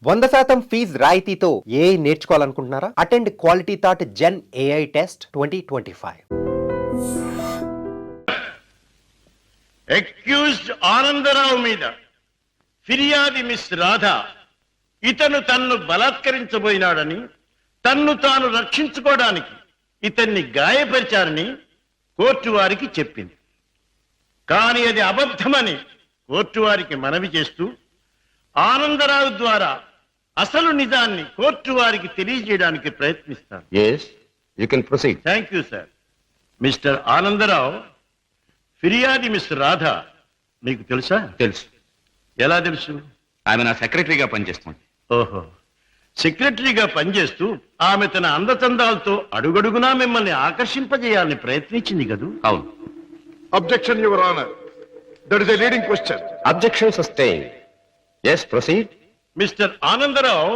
100% fees రాయితీతో AI నేర్చుకోవాలనుకుంటున్నారా? Attend quality thought gen AI test 2025. Accused Anandarao మీద ఫిర్యాది మిస్ రాధ ఇతను తన్ను బలాత్కరించబోయినాడని, తన్ను తాను రక్షించుకోవడానికి ఇతన్ని గాయపరిచారని కోర్టు వారికి చెప్పింది. కానీ అది అబద్ధమని కోర్టు వారికి మనవి చేస్తూ ఆనందరావు ద్వారా అసలు నిజాన్ని కోర్టు వారికి తెలియజేయడానికి ప్రయత్నిస్తాను. Yes, you can proceed. Thank you sir. Mister Anandarao, ఫిర్యాది మిస్ రాధ మీకు తెలుసా? తెలుసు. ఎలా తెలుసు? ఆమె నా సెక్రటరీగా పనిచేస్తుంది. ఓహో, సెక్రటరీగా పనిచేస్తూ ఆమె తన అందచందాలతో అడుగడుగునా మిమ్మల్ని ఆకర్షింపజేయాలని ప్రయత్నించింది కదూ? అవును. Objection, Your Honor. That is a leading question. Objection sustained. Yes, proceed. Mister Anandarao,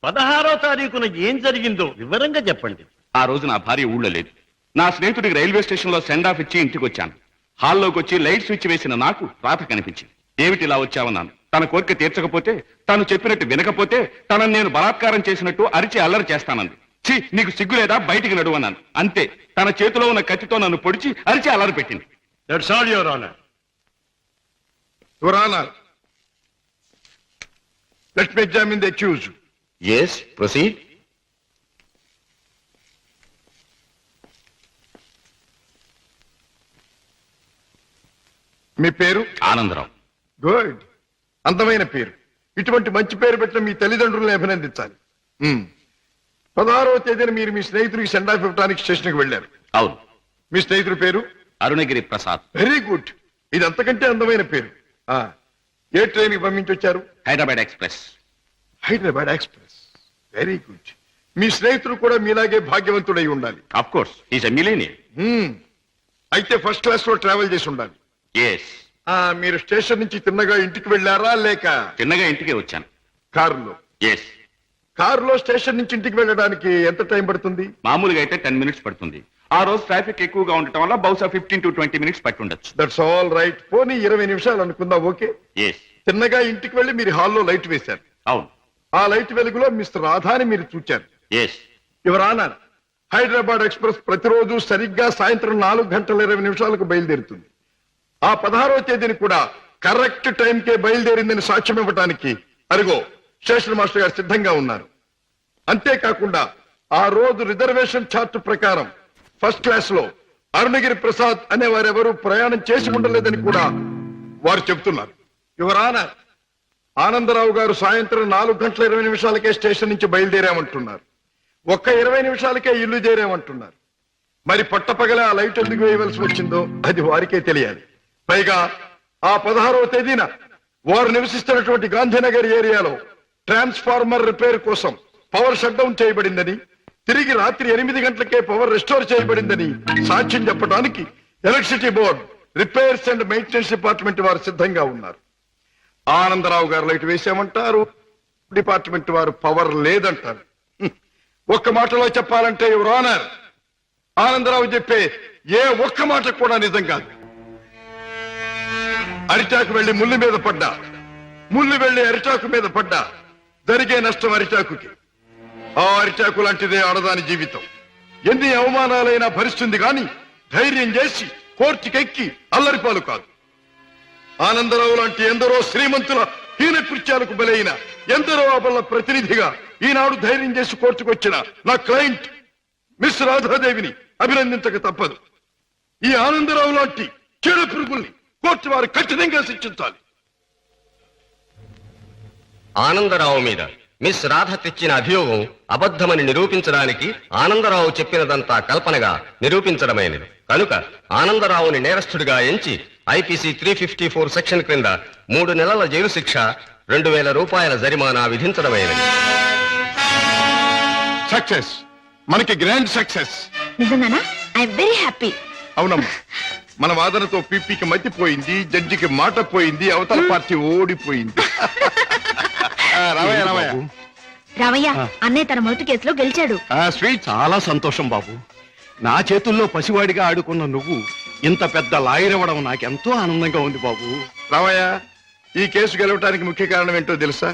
16వ తారీఖున ఏం జరిగిందో వివరంగా చెప్పండి. ఆ రోజు నా భార్య ఊళ్ళో లేదు. నా స్నేహితుడికి రైల్వే స్టేషన్ లో సెండ్ ఆఫ్ ఇచ్చి ఇంటికి వచ్చాను. హాల్లోకి వచ్చి లైట్ స్విచ్ వేసిన నాకు రాత కనిపించింది. ఏమిటి ఇలా వచ్చావన్నాను. తన కోరిక తీర్చకపోతే, తను చెప్పినట్టు వినకపోతే తనను నేను బలాత్కారం చేసినట్టు అరిచి అల్లరి చేస్తానంది. ఛీ, నీకు సిగ్గు లేదా? బయటికి నడువన్నాను. అంతే, తన చేతిలో ఉన్న కత్తితో నన్ను పొడిచి అరిచి అల్లరి పెట్టింది. That's all, your honour. Your Honor, let me examine the accused. Yes, proceed. మీ పేరు? ఆనందరావు. గుడ్, అందమైన పేరు. ఇటువంటి మంచి పేరు పెట్టిన మీ తల్లిదండ్రులను అభినందించాలి. 16వ తేదీన మీరు మీ స్నేహితుడికి సెండ్ ఆఫ్ ఇవ్వడానికి స్టేషన్కి వెళ్ళారు. అవును. మీ స్నేహితుడి పేరు? అరుణగిరి ప్రసాద్. వెరీ గుడ్, ఇది అంతకంటే అందమైన పేరు. ఏ ట్రైన్ కి పంపించి వచ్చారు? Hyderabad express. Hyderabad express, very good. మీ స్నేహితుడు కూడా మీలాగే భాగ్యవంతుడై ఉండాలి. Of course, is a millionaire. అయితే ఫస్ట్ క్లాస్ లో ట్రావెల్ చేసి ఉండాలి. Yes. మీరు స్టేషన్ నుంచి తిన్నగా ఇంటికి వెళ్ళారా లేక తిన్నగా ఇంటికే వచ్చాను. కారులో? ఎస్. కారులో స్టేషన్ నుంచి ఇంటికి వెళ్ళడానికి ఎంత టైం పడుతుంది? మామూలుగా అయితే 10 minutes పడుతుంది. ఆ రోజు ట్రాఫిక్ ఎక్కువగా ఉండటం వల్ల బహుశా 15 to 20 minutes పట్టుండొచ్చు. That's all right. పోనీ 20 నిమిషాలు అనుకుందాం. ఓకే. ఎస్. తిన్నగా ఇంటికి వెళ్ళి మీరు హాల్లో లైట్ వేశారు. అవును. ఆ లైట్ వెలుగులో మిస్టర్ రాధాని మీరు చూచారు. Yes. Your honour, Hyderabad express ప్రతిరోజు సరిగ్గా సాయంత్రం 4:20 బయలుదేరుతుంది. ఆ 16వ తేదీని కూడా కరెక్ట్ టైంకే బయలుదేరిందని సాక్ష్యం ఇవ్వడానికి అరుగో స్టేషన్ మాస్టర్ గారు సిద్ధంగా ఉన్నారు. అంతేకాకుండా ఆ రోజు రిజర్వేషన్ చార్ట్ ప్రకారం ఫస్ట్ క్లాస్ లో అరుణగిరి ప్రసాద్ అనే వారెవరూ ప్రయాణం చేసి ఉండలేదని కూడా వారు చెబుతున్నారు. యువర్ ఆనర్, ఆనందరావు గారు సాయంత్రం 4:20 స్టేషన్ నుంచి బయలుదేరామంటున్నారు. ఒక్క 20 నిమిషాలకే ఇల్లు చేరామంటున్నారు. మరి పట్టపగల ఆ లైట్ ఎందుకు వేయవలసి వచ్చిందో అది వారికే తెలియాలి. పైగా ఆ 16వ తేదీన వారు నివసిస్తున్నటువంటి గాంధీనగర్ ఏరియాలో ట్రాన్స్ఫార్మర్ రిపేర్ కోసం పవర్ షట్ డౌన్ చేయబడిందని, తిరిగి రాత్రి 8 గంటలకే పవర్ రెస్టోర్ చేయబడిందని సాక్ష్యం చెప్పడానికి electricity board, repairs and maintenance department వారు సిద్ధంగా ఉన్నారు. ఆనందరావు గారు లైట్ వేసామంటారు, డిపార్ట్మెంట్ వారు పవర్ లేదంటారు. ఒక్క మాటలో చెప్పాలంటే యువర్ ఆనర్, ఆనందరావు చెప్పే ఏ ఒక్క మాట కూడా నిజం కాదు. అరిటాకు వెళ్లి ముళ్ళు మీద పడ్డా, ముళ్ళు వెళ్లి అరిటాకు మీద పడ్డా జరిగే నష్టం అరిటాకుకి. ఆ అరిటాకు లాంటిదే ఆడదాని జీవితం. ఎన్ని అవమానాలైనా భరిస్తుంది గాని ధైర్యం చేసి కోర్టుకెక్కి అల్లరిపాలు కాదు. ఆనందరావు లాంటి ఎందరో శ్రీమంతుల హీన కృత్యాలకు బలైన ఎందరో అబల ప్రతినిధిగా ఈనాడు ధైర్యం చేసి కోర్టుకొచ్చిన నా క్లయింట్ మిస్ రాధాదేవిని అభినందించక తప్పదు. ఈ ఆనందరావు లాంటి చెడు పురుగుల్ని కోర్టు వారు కఠినంగా శిక్షించాలి. ఆనందరావు మీద మిస్ రాధ తెచ్చిన అభియోగం అబద్ధమని నిరూపించడానికి ఆనందరావు చెప్పినదంతా కల్పనగా నిరూపించడమైనది కనుక ఆనందరావుని నేరస్తుడిగా ఎంచి ఐపీసీ 354 సెక్షన్ క్రింద 3 నెలల జైలు శిక్ష, 2000 రూపాయల జరిమానా విధించడమైనది. సక్సెస్, మనకి గ్రాండ్ సక్సెస్. నిజంగానా? I'm very happy. అవునమ్మా, మన వాదనతో పీపీకి మతిపోయింది, జడ్జికి మాట పోయింది, అవతల పార్టీ ఓడిపోయింది. రామయ్య, అన్నయ్య తన మొదటి కేసులో గెలిచాడు. స్వీట్. చాలా సంతోషం బాబు. నా చేతుల్లో పసివాడిగా ఆడుకున్న నువ్వు ఇంత పెద్ద లాయర్ అవ్వడం నాకెంతో ఆనందంగా ఉంది బాబు. రామయ్య, ఈ కేసు గెలవటానికి ముఖ్య కారణం ఏంటో తెలుసా?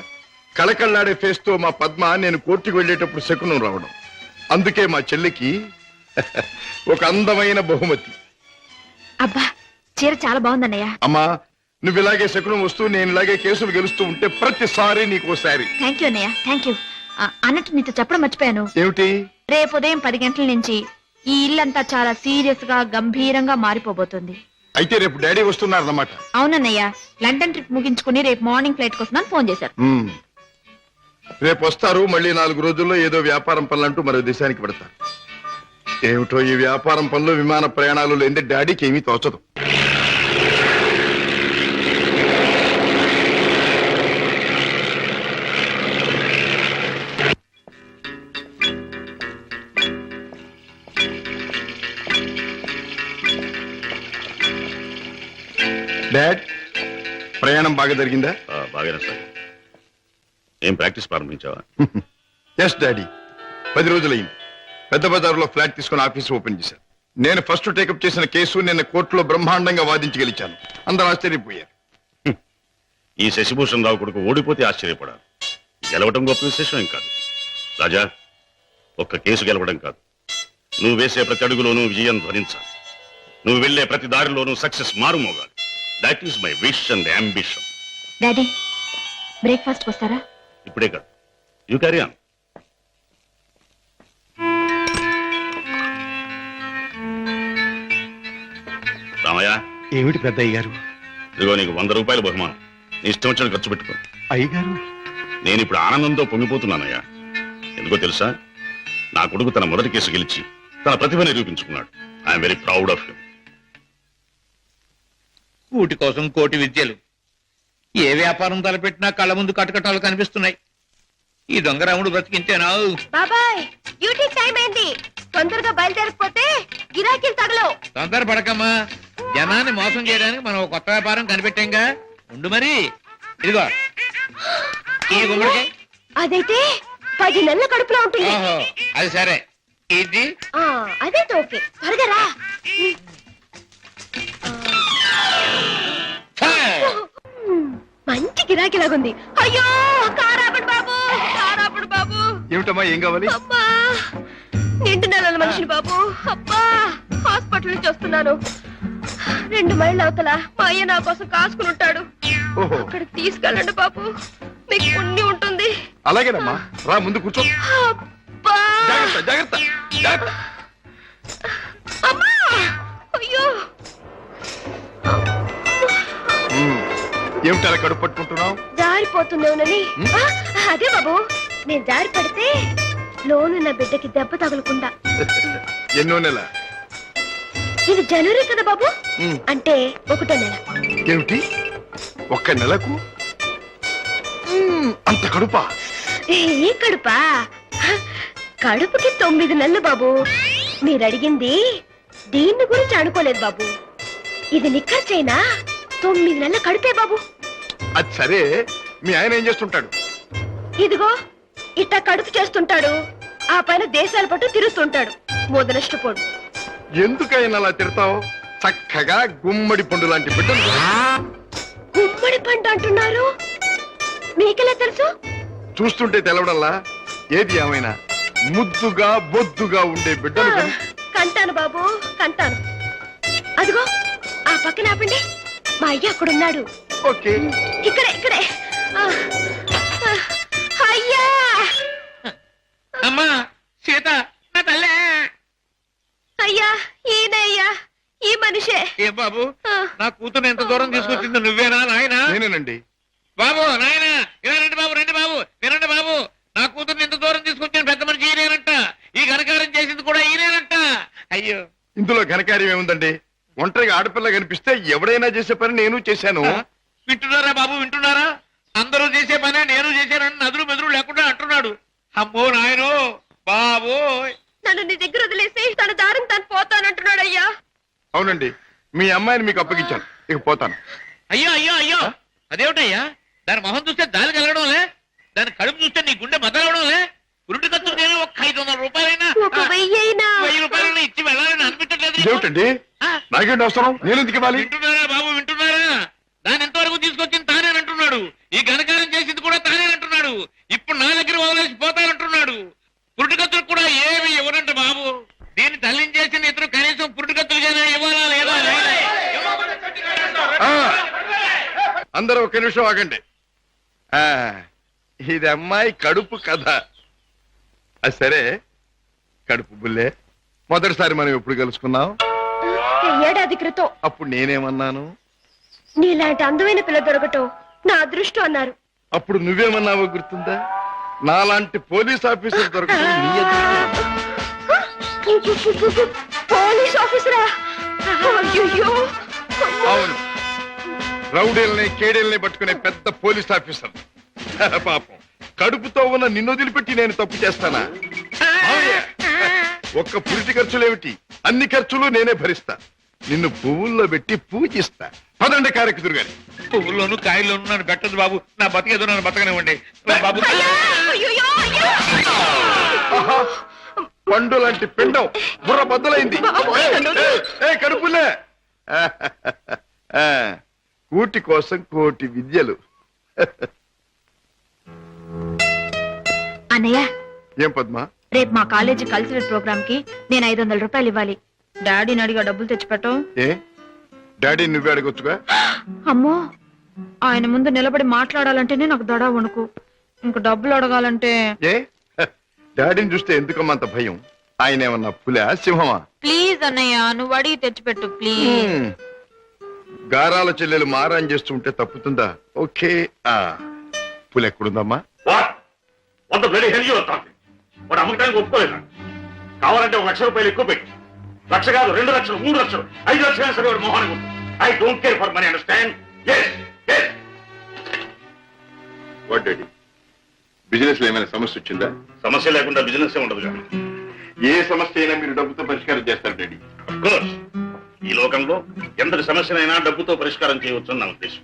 కళకళ్ళాడే ఫేస్ తో మా పద్మ నేను కోర్టుకు వెళ్ళేటప్పుడు శకునం రావడం. అందుకే మా చెల్లికి ఒక అందమైన బహుమతి. అబ్బా చీర చాలా బాగుందన్నయ్య. అమ్మా, నువ్వు ఇలాగే శకునం వస్తూ నేను ఇలాగే కేసులు గెలుస్తూ ఉంటే ప్రతిసారి నీకు ఓసారి. థ్యాంక్ యూ అన్నయ్య, థ్యాంక్ యూ. అన్నట్టు నీతో చెప్పడం మర్చిపోయాను. ఏమిటి? రేపు ఉదయం 10 గంటల నుంచి ఈ ఇల్లంతా చాలా సీరియస్ గా గంభీరంగా మారిపోబోతుంది. అయితే రేపు డాడీ వస్తున్నారన్నమాట. అవునన్నయ్య, లండన్ ట్రిప్ ముగించుకుని రేపు మార్నింగ్ ఫ్లైట్ కోసం ఫోన్ చేశారు. రేపు వస్తారు. మళ్ళీ 4 రోజుల్లో ఏదో వ్యాపారం పనులంటూ మరో దేశానికి పెడతారు. ఏమిటో ఈ వ్యాపారం పనులు, విమాన ప్రయాణాలు లేని డాడీకి ఏమీ తోచదు. డాడ్, ప్రయాణం బాగా జరిగిందా? బాగానే సార్. ఏం ప్రాక్టీస్ ప్రారంభించావా? ఎస్ డాడీ, 10 రోజులైంది. పెద్ద బజారులో ఫ్లాట్ తీసుకుని ఆఫీస్ ఓపెన్ చేశాను. నేను ఫస్ట్ టేకప్ చేసిన కేసు నిన్న కోర్టులో బ్రహ్మాండంగా వాదించి గెలిచాను. అందరూ ఆశ్చర్యపోయారు. ఈ శశిభూషణ్ రావు కొడుకు ఓడిపోతే ఆశ్చర్యపడాలి. గెలవడం గొప్ప విశేషం ఏం కాదు. రాజా, ఒక్క కేసు గెలవడం కాదు, నువ్వు వేసే ప్రతి అడుగులోనూ విజయం ధ్వనించాలి. నువ్వు వెళ్లే ప్రతి దారిలోనూ సక్సెస్ మారుమోగాలి. That is my wish and ambition. Daddy, breakfast వస్తారా? ఇప్పుడే కాదు, యూ క్యారీ ఆన్. రామయ్య, ఏమిటి పెద్ద అయ్యారు? ఇదిగో నీకు 100 రూపాయల బహుమానం. నీ ఇష్టం వచ్చిన ఖర్చు పెట్టుకో. అయ్యగారు, నేను ఇప్పుడు ఆనందంతో పొంగిపోతున్నానయ్యా. ఎందుకో తెలుసా, నా కొడుకు తన మొదటి కేసు గెలిచి తన ప్రతిభ నిరూపించుకున్నాడు. I'm very proud of him. కూటి కోసం కోటి విద్యలు. ఏ వ్యాపారం తలపెట్టినా కళ్ళ ముందు కటకటాలు కనిపిస్తున్నాయి. ఈ దొంగరాముడు బ్రతికించేనా? బాబాయ్, డ్యూటీ టైం అయింది. తొందరగా బయలుదేరకపోతే గిరాకీలు తగలవు. తొందర పడకమ్మా. జనాన్ని మోసం చేయడానికి మనం ఒక కొత్త వ్యాపారం కనిపెట్టాంగా. ఉండు మరి. ఇదిగో ఈ గుమ్మడికాయ. అదైతే 10 నెలల కడుపులో ఉంటుంది. ఓహో, అది సరే. ఇది అదే ఓకే. త్వరగా రా. మంచి గిరాకీ లాగుంది. అయ్యో, కారాపడు బాబు, కారాపడు బాబు. ఏమిటమ్మా, ఏం కావాలి? అబ్బా, నిండు నెలల మనిషిని బాబు. అబ్బా, హాస్పిటల్ నుంచి వస్తున్నాను. 2 మైళ్ళ అవతల మా అయ్య నా కోసం కాసుకుని ఉంటాడు. ఓహో, అక్కడికి తీసుకెళ్ళండి బాబు, మీకు పుణ్యం ఉంటుంది. అలాగేనమ్మా, రా ముందు కూర్చో. అబ్బా, జాగ్రత్త జాగ్రత్త జాగ్రత్త. అమ్మా, అయ్యో. ఏమిటి అలా కడుపు పట్టుకుంటున్నావు? జారిపోతున్నావునని. అదే బాబు, నేను జారి పడితే లోనున్న బిడ్డకి దెబ్బ తగలకుండా. ఎన్నో నెల? ఇది జనవరి కదా బాబు, అంటే 1వ నెల. ఏమిటి, 1 నెలకు అంత కడుపా? ఏ కడుపా? కడుపుకి 9 నెలలు బాబు. మీరు అడిగింది దీన్ని గురించి అనుకోలేదు బాబు. ఇది నిక్కర్చైనా 9 నెలల కడుపే బాబు. అది సరే, మీ ఆయన ఏం చేస్తుంటాడు? ఇదిగో ఇట్టా కడుపు చేస్తుంటాడు. ఆ పైన దేశాల పట్టు తిరుగుతుంటాడు. మొదలష్టపోడు. ఎందుకైనా అలా తిడతావు? చక్కగా గుమ్మడి పండు లాంటి బిడ్డలు. గుమ్మడి పండు అంటున్నారు, మీకెలా తెలుసు? చూస్తుంటే తెలవడంలా. ఏది ఏమైనా ముద్దుగా బొద్దుగా ఉండే బిడ్డలు కంటాను బాబు, కంటాను. అదిగో ఆ పక్కన ఆపండి, మా అయ్య అక్కడున్నాడు. ఓకే, ఇక్కడే ఇక్కడే. అయ్యా, అమ్మా సీత, నా తల్లే. అయ్యా, ఈయన అయ్యా, ఈ మనిషే. ఏ బాబు, నా కూతురు ఎంత దూరం తీసుకొచ్చింది నువ్వేనా నాయనా? నేనేనండి. బాబు, నాయనా, ఇలా రండి బాబు, రండి బాబు, వినండి బాబు. నా కూతుర్ని ఎంత దూరం తీసుకొచ్చిన పెద్ద మనిషి ఈయనేనంట. ఈ ఘనకారం చేసింది కూడా ఈయనేనంట. అయ్యో, ఇందులో ఘనకార్యం ఏముందండి? ఒంటరిగా ఆడపిల్ల కనిపిస్తే ఎవడైనా చేసే పని నేను చేశాను. వింటున్నారా బాబు, వింటున్నారా? అందరూ చేసే పనే నేను చేశానని నదులు మెదులు లేకుండా అంటున్నాడు. అమ్మో నాయనో బాబు. నన్ను నీ దగ్గర వదిలేసి తన దారిని తను పోతానంటున్నాడు. అయ్యా, అవునండి, మీ అమ్మాయిని మీకు అప్పగించాను, ఇక పోతాను. అయ్యో అయ్యో అయ్యో, అదేమిటయ్యా? దాని మొహం చూస్తే దాని కలగడంలే, దాని కడుపు చూస్తే నీ గుండె బదలవడంలే. ఉరుటి ఖర్చు నేను ఒక 500 రూపాయలైనా, 1000 రూపాయలైనా ఇచ్చి వెళ్ళాలని అనిపించట్లేదు. ఏమిటండి, నాకేంటి అవసరం? నేను ఎందుకు ఇవ్వాలి? వింటున్నారా బాబు, వింటున్నారా? దాని ఎంతవరకు తీసుకొచ్చింది తానేనంటున్నాడు. ఈ ఘనకారం చేసింది కూడా తానేనంటున్నాడు. దగ్గర వదిలేసి పోతానంటున్నాడు. పురుటికత్తులు కూడా ఏమి ఇవ్వనంట బాబు. దీన్ని తల్లించేసిన ఇద్దరు కనీసం పురుటికత్తులుగానే ఇవ్వాలా లేదా? అందరూ ఒక నిమిషం ఆగండి. ఇది అమ్మాయి కడుపు కథ. అది సరే, కడుపు బుల్లే, మొదటిసారి మనం ఎప్పుడు కలుసుకున్నాం? ఏడాది క్రితం. అప్పుడు నేనేమన్నాను? నీలాంటి అందమైన పిల్ల దొరకటం నా అదృష్టం అన్నారు. అప్పుడు నువ్వేమన్నావో గుర్తుందా? నాలాంటి పోలీస్ ఆఫీసర్ దొరకటం నీ అదృష్టం. పోలీస్ ఆఫీసరా? అయ్యయ్యో. అవును, రౌడీల్ని కేడీల్ని పట్టుకునే పెద్ద పోలీస్ ఆఫీసర్. పాపం, కడుపుతో ఉన్న నిన్ను వదిలిపెట్టి నేను తప్పు చేస్తానా? ఒక్క పురిటి ఖర్చులేమిటి, అన్ని ఖర్చులు నేనే భరిస్తా. నిన్ను పువ్వుల్లో పెట్టి పూజిస్తా. పదండి కారెక్కుదురు గాని. పువ్వుల్లోనూ కాయల్లోనూ నన్ను పెట్టదు బాబు. నా బతికేదో నన్ను బతకనివ్వండి బాబు. ఆహా, పండు లాంటి పిండం బుర్ర బద్దలైంది. కడుపులే. కూటి కోసం కోటి విద్యలు. అన్నయ్య, ఏం పద్మా? రేపు మా కాలేజీ కల్చరల్ ప్రోగ్రామ్ కి నేను 500 రూపాయలు ఇవ్వాలి. డాడీని అడిగా డబ్బులు తెచ్చిపెట్టం. ఏ డాడీ నువ్వే అడగొచ్చుగా. అమ్మో, ఆయన ముందు నిలబడి మాట్లాడాలంటేనే నాకు దడ వణుకు. ఇంక డబ్బులు అడగాలంటే ఏ డాడీని చూస్తే ఎందుకమ్మా అంత భయం? ఆయన ఏమన్నా పులా సింహమా? ప్లీజ్ అన్నయ్య, నువ్వు అడిగి తెచ్చిపెట్టు ప్లీజ్. గారాల చెల్లెలు మారాన్ చేస్తుంటే తప్పుతుందా? ఓకే. పులి ఎక్కడుందమ్మా? వంద బ్లడీ హెల్జీ వస్తాను. వాడు అమ్మకానికి ఒప్పుకోలేదా? కావాలంటే 1 లక్ష రూపాయలు ఎక్కువ పెట్టి, 1 లక్ష కాదు, 2 లక్షలు, 3 లక్షలు, 5 లక్షలు సరే వాడు మొహానికి ఉంటుంది. I don't care for money, understand? What daddy, business లో ఏమైనా సమస్య వచ్చిందా? సమస్య లేకుండా బిజినెస్ ఉండదు కానీ. ఏ సమస్య అయినా మీరు డబ్బుతో పరిష్కారం చేస్తారు డాడీ. కోర్స్, ఈ లోకంలో ఎంతటి సమస్యనైనా డబ్బుతో పరిష్కారం చేయవచ్చు నా ఉద్దేశం.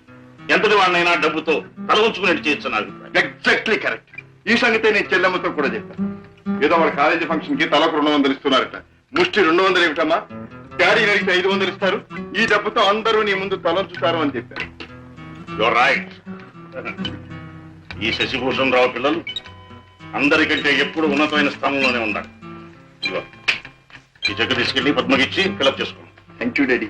ఎంతటి వాడినైనా డబ్బుతో తల ఉంచుకునేట్టు చేయొచ్చు నా అభిప్రాయం. Exactly correct. ఈ సంగతే నేను చెల్లెమ్మతో కూడా చెప్పాను. ఏదో వాళ్ళ కాలేజీ ఫంక్షన్ కి తలకు 200 ఇస్తున్నారట. ముష్టి 200 ఏమిటమ్మా? డాడీ అడిగితే 500 ఇస్తారు. ఈ డబ్బుతో అందరూ నీ ముందు తలంచుతారు అని చెప్పారు. Your right. ఈ శశిభూషణ్ రావు పిల్లలు అందరికంటే ఎప్పుడు ఉన్నతమైన స్థానంలోనే ఉండాలి. ఈ చెక్ తీసుకెళ్లి పద్మకిచ్చి ఫిలప్ చేసుకోండి. Thank you daddy.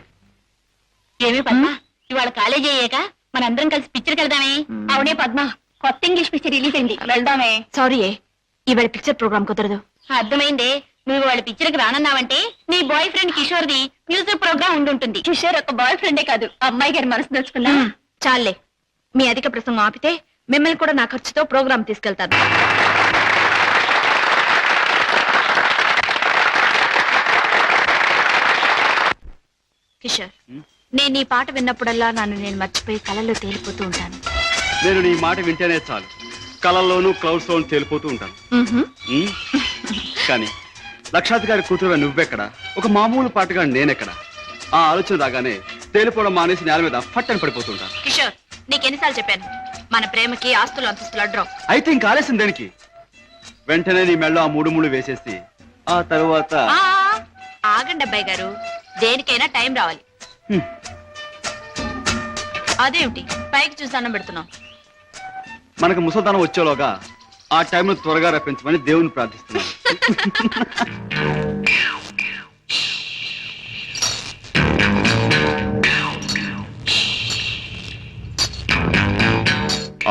ఏమి పద్మ, ఇవాళ కాలేజీ అయ్యాక మనందరం కలిసి పిక్చర్కి వెళ్దామే? అవునే పద్మ, కొత్త ఇంగ్లీష్ పిక్చర్ రిలీజ్ అయింది, వెళ్దామే. సారీ, ఇవాళ పిక్చర్ ప్రోగ్రామ్ కుదరదు. అర్థమైందే, నువ్వు వాళ్ళ పిక్చర్కి రానన్నావంటే నీ బాయ్ ఫ్రెండ్ కిషోర్ ది మ్యూజిక్ ప్రోగ్రామ్ ఉండుంటుంది. కిషోర్ ఒక బాయ్ ఫ్రెండే కాదు, అమ్మాయి గారి మనసు దోచుకున్నా. చాలే, మీ అధిక ప్రసంగం ఆపితే మిమ్మల్ని కూడా నా ఖర్చుతో ప్రోగ్రామ్ తీసుకెళ్తాను. కిషోర్, నేను ఈ పాట విన్నప్పుడల్లా నన్ను నేను మర్చిపోయి కళల్లో తేలిపోతూ ఉంటాను. నేను నీ మాట వింటేనే చాలు, కళల్లోనూ క్లౌడ్స్ లోను తేలిపోతూ ఉంటాను. కానీ లక్షాధికారి కూతురుగా నువ్వెక్కడ, ఒక మామూలు పాటగా నేనెక్కడ? ఆ ఆలోచన రాగానే తేలిపోవడం మానేసి నేల మీద ఫట్టని పడిపోతుంటాను. కిషోర్, నీకెన్నిసార్లు చెప్పాను, మన ప్రేమకి ఆస్తులు అంతస్తులు అడ్డం. అయితే ఇంకా ఆలస్యం దేనికి? వెంటనే నీ మెళ్ళో ఆ 3 ముళ్ళు వేసేసి ఆ తరువాత ఆగండి అబ్బాయి గారు, దేనికైనా టైం రావాలి. అదేమిటి పైకి చూసి అన్నం పెడుతున్నాం? మనకు ముసల్దానం వచ్చేలోగా ఆ టైంను త్వరగా రప్పించమని దేవుని ప్రార్థిస్తున్నాను.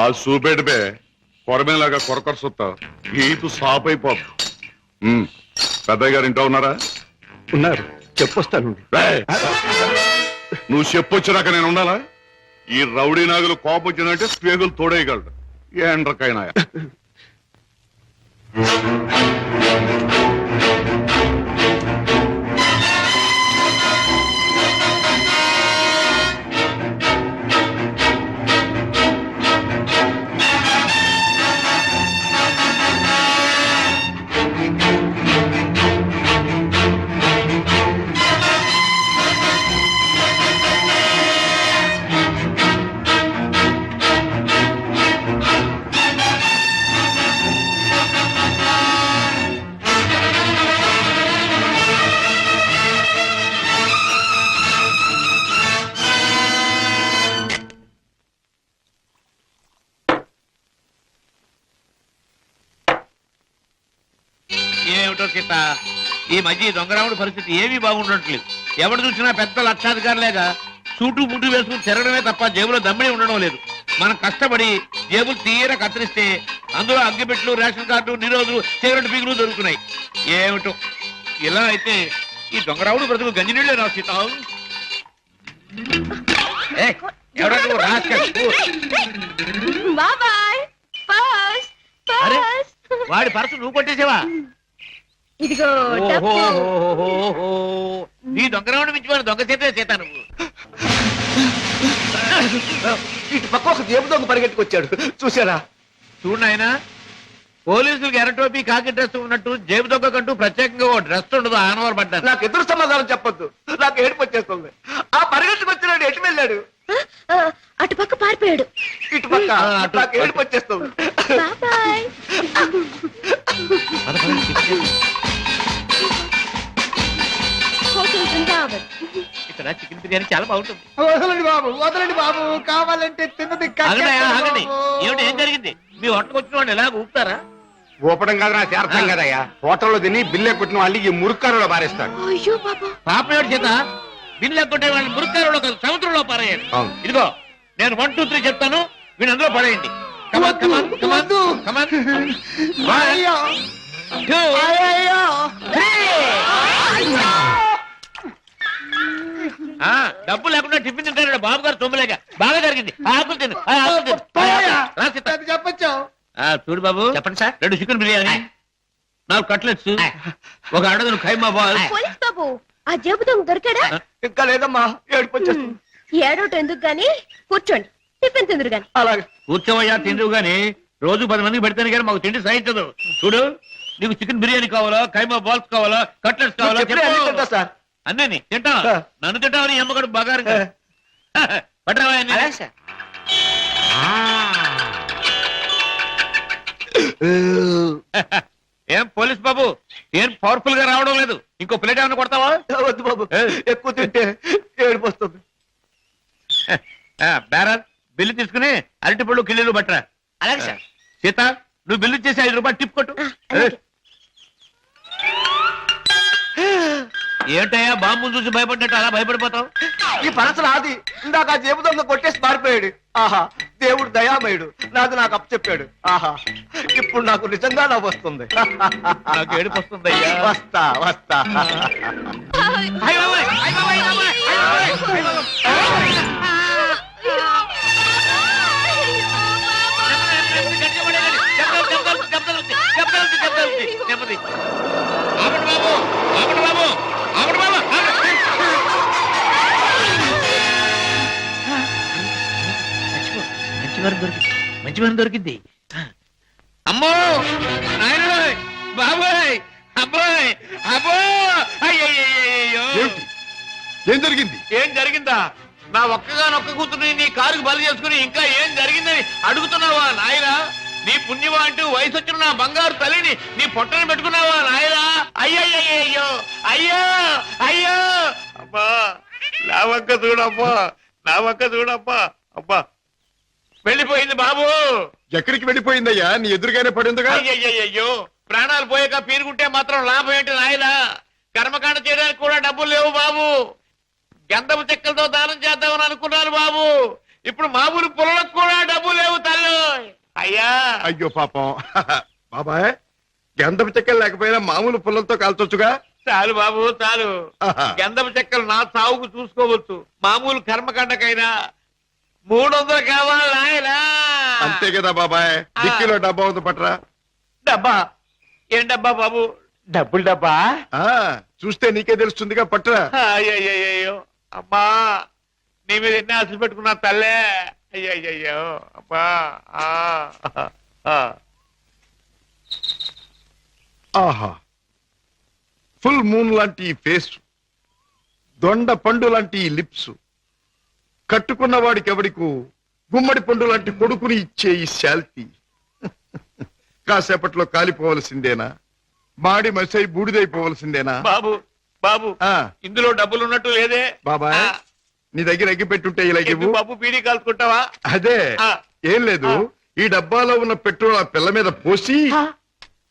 ఆ సూపేటపే కొరమేలాగా కొరకొర సొత్తా ఈతు సాప్ అయిపోదు. పెద్దయ్య గారు ఇంట్లో ఉన్నారా? ఉన్నారు, చెప్పొస్తాను. నువ్వు చెప్పొచ్చినాక నేను ఉండాలా? ఈ రౌడీ నాగులు కోపం వచ్చిందంటే స్పేగులు తోడేయగలడు. ఏండ్రకైనా ఏమిటో సీత, ఈ మధ్య ఈ దొంగరాముడి పరిస్థితి ఏమీ బాగుండట్లేదు. ఎవడు చూసినా పెద్ద లక్షాధికారులేగా సూటు బూటు వేసుకుని తిరగడమే తప్ప జేబులో దమ్మిడి ఉండడం లేదు. మనం కష్టపడి జేబులు తీర కత్తిరిస్తే అందులో అగ్గిపెట్లు, రేషన్ కార్డు, నిరోధులు, సిగరెట్ పీకులు దొరుకుతున్నాయి. ఏమిటో ఇలా అయితే ఈ దొంగరాముడు బ్రతుకు గంజినీళ్ళే రా సీత. ఎవడా నువ్వు రాస్కెల్? బాబాయ్ అరే, వాడి పర్సు నువ్వు కొట్టేసావా? ఇదిగో డబ్బు. ఓహో, నీ దొంగరాముడు మించిపోయిన దొంగ చేతే చేత నువ్వు. ఇటు పక్క ఒక జేబు దొంగ పరిగెట్టుకొచ్చాడు, చూసారా? చూడు నాయనా, పోలీసులకు ఎర్రటోపీ కాకి డ్రెస్ ఉన్నట్టు జేబు దొంగకంటూ ప్రత్యేకంగా ఓ డ్రెస్ ఉండదు. ఆనవారు పడ్డాను. నాకు ఎదురు సమాధానం చెప్పొద్దు, నాకు ఏడుపు వచ్చేస్తుంది. ఆ పరిగెట్టుకొచ్చినాడు ఎటు వెళ్ళాడు? అటు పక్క పారిపోయాడు. ఇటు పక్క నాకు ఏడుపు వచ్చేస్తుంది. బాబాయ్. హోటల్ బృందావన్. ఇక్కడ చికెన్ బిర్యానీ చాలా బాగుంటుంది. వదలండి బాబు, కావాలంటే తిన్నది ఆగండి, ఆగండి. ఏమిటి, ఏం జరిగింది? మీ హోటల్కి వచ్చిన వాళ్ళు ఎలా ఊపుతారా? ఊపడం కాదు నా అర్థం కదయ్యా. హోటల్లో తిని బిల్లే కొట్టిన వాళ్ళు ఈ మురుక్కారులో పారేస్తారు. అయ్యో బాబా. పాపం ఏమిటి చేత? బిల్లు కొట్టే వాళ్ళని మురుక్కారులో కాదు, సముద్రంలో పారేయండి. అవును. ఇదిగో నేను 1 2 3 చెప్తాను, వీళ్ళు అందులో పడేయండి. Come on, come on, come on, come on. 1 2 డబ్బు లేకుండా టిఫిన్ తింటాడు బాబు గారు. తొమ్మిలేక బాగా జరిగింది. ఆకులు తిను, ఆకులు తిను. చెప్పచ్చు. చూడు బాబు, చెప్పండి సార్. 2 చికెన్ బిర్యానీ, 4 కట్లెట్స్, ఒక అడగను ఖైమా బాల్. పోలీస్ బాబు, ఆ జేబు దొంగ దొరికాడా? ఇంకా లేదమ్మా, ఏడుపు వచ్చేస్తుంది. ఏడోటి ఎందుకు గాని, కూర్చోండి, టిఫిన్ తిందురు గాని. అలాగే కూర్చోవయ్యా, తిందువు గాని. రోజు 10 మందికి పెడితేనే కానీ మాకు తిండి సహించదు. చూడు, నీకు చికెన్ బిర్యానీ కావాలా, ఖైమా బాల్స్ కావాలా, కట్లెట్స్ కావాలా? తింటా సార్. అన్నీ తింటా. నన్ను తింటావని అమ్మగారు బాగా పట్టరావా? ఏం పోలీస్ బాబు, ఏం పవర్ఫుల్ గా రావడం లేదు? ఇంకో ప్లేట్ ఏమైనా కొడతావా? వద్దు బాబు, ఎక్కువ తింటే ఏడుపు వస్తుంది. బేరర్, బిల్లు తీసుకుని అరటిపళ్ళు కిళ్ళీలు పట్టరా. అలాగే సార్. సీత, నువ్వు బిల్లు చేసి 5 రూపాయలు టిప్ కొట్టు. ఏంటయ్యా, బాంబు చూసి భయపడ్డట్టు అలా భయపడిపోతావు? ఈ పరసలు ఆది ఇందాక ఆ జేబు దొంగ కొట్టేసి పారిపోయాడు. ఆహా, దేవుడు దయామయుడు, నాకు అప్పచెప్పాడు. ఆహా, ఇప్పుడు నాకు నిజంగా నవ్వు వస్తుంది. నాకు ఏడుపు వస్తుందయ్యా. వస్తా వస్తా. మంచి వారం దొరికింది. అమ్మో నాయన, బాబాయ్, అబ్బాయ్, అబ్బో, అయ్యయ్యో. ఏం జరిగింది? ఏం జరిగిందా? నా ఒక్కగానొక్క కూతుర్ని నీ కారుకు బలి చేసుకుని ఇంకా ఏం జరిగిందని అడుగుతున్నావా నాయనా? నీ పుణ్యమా అంటూ వయసు వచ్చిన నా బంగారు తల్లిని నీ పొట్టను పెట్టుకున్నావా నాయనా? అయ్యయ్యో, అయ్యో అయ్యో. అబ్బా, నా వంక చూడమ్మా, నా వంక చూడమ్మా. అబ్బా, వెళ్ళిపోయింది బాబు. ఎక్కడికి వెళ్ళిపోయిందయ్యా? నీ ఎదురుగానే పడిందిగా. అయ్యయ్యో, ప్రాణాలు పోయాక పీరుకుంటే మాత్రం లాభం ఏంటి నాయనా? కర్మకాండ చేయడానికి కూడా డబ్బులు లేవు బాబు. గంధపు చెక్కలతో దానం చేద్దామని అనుకున్నాను బాబు. ఇప్పుడు మామూలు పొలకు కూడా డబ్బు లేవు తల్లి. అయ్యా, అయ్యో పాపం. బాబాయ్, గంధపు చెక్కలు లేకపోయినా మామూలు పుల్లలతో కాల్చొచ్చుగా. చాలు బాబు, చాలు. గంధపు చెక్కలు నా సాగుకు చూసుకోవచ్చు. మామూలు కర్మకాండకైనా 300 కావాలి నాయనా. అంతే కదా బాబాయ్. డిక్కీలో డబ్బా ఉంది, పట్రా. డబ్బా? ఏం డబ్బా బాబు? డబ్బులు డబ్బా? చూస్తే నీకే తెలుస్తుందిగా, పట్రా. అయ్యయ్యో, అమ్మా, నీ మీద ఎన్ని ఆశలు పెట్టుకున్నా తల్లే. అయ్యయ్యో, అమ్మా. ఆహా, ఫుల్ మూన్ లాంటి ఈ ఫేస్, దొండ పండు లాంటి ఈ లిప్స్, కట్టుకున్న వాడికి ఎవడికు గుమ్మడి పండు లాంటి కొడుకుని ఇచ్చే ఈ శాల్తీ కాసేపట్లో కాలిపోవలసిందేనా? మాడి మసై బూడిదైపోవలసిందేనా? బాబు, బాబు, ఇందులో డబ్బులు ఉన్నట్టు లేదే. బాబాయ్, నీ దగ్గర ఎగ్గి పెట్టుంటే ఇలాగేవు. బాబు, పీడీ కాల్చుకుంటావా? అదే, ఏం లేదు. ఈ డబ్బాలో ఉన్న పెట్రోల్ ఆ పిల్ల మీద పోసి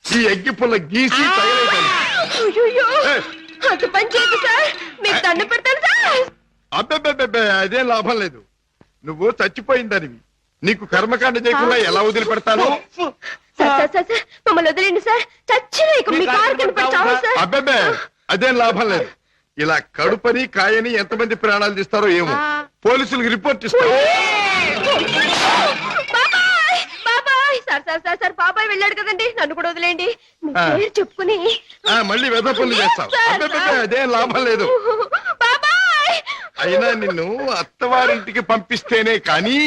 ఈ ఎగ్గి పుల్ల గీసి తయారైపోయింది. అయ్యయ్యో, అంత పని చేయదు సార్, మీకు దండ పెడతాను సార్. అబ్బే అదేం లాభం లేదు. నువ్వు చచ్చిపోయిందనివి, నీకు కర్మకాండ చేయకుండా ఎలా వదిలిపెడతాను? సార్ సార్ సార్ సార్, మమ్మల్ని వదిలేండి సార్, చచ్చిన ఇక మీ కారు కనపడి చావు సార్. అబ్బే అదేం లాభం లేదు. ఇలా కడుపని కాయని ఎంతమంది ప్రాణాలు తీస్తారో ఏమో, పోలీసులకు రిపోర్ట్ ఇస్తారు. బాబాయ్ బాబాయ్, సార్ సార్ సార్ సార్, బాబాయ్ వెళ్ళాడు కదండి, నన్ను కూడా వదిలేండి. మీ పేరు చెప్పుకుని మళ్ళీ వెధ పనులు చేస్తావు. అబ్బే అదేం లాభం లేదు. బాబాయ్, అయినా నిన్ను అత్తవారింటికి పంపిస్తేనే కానీ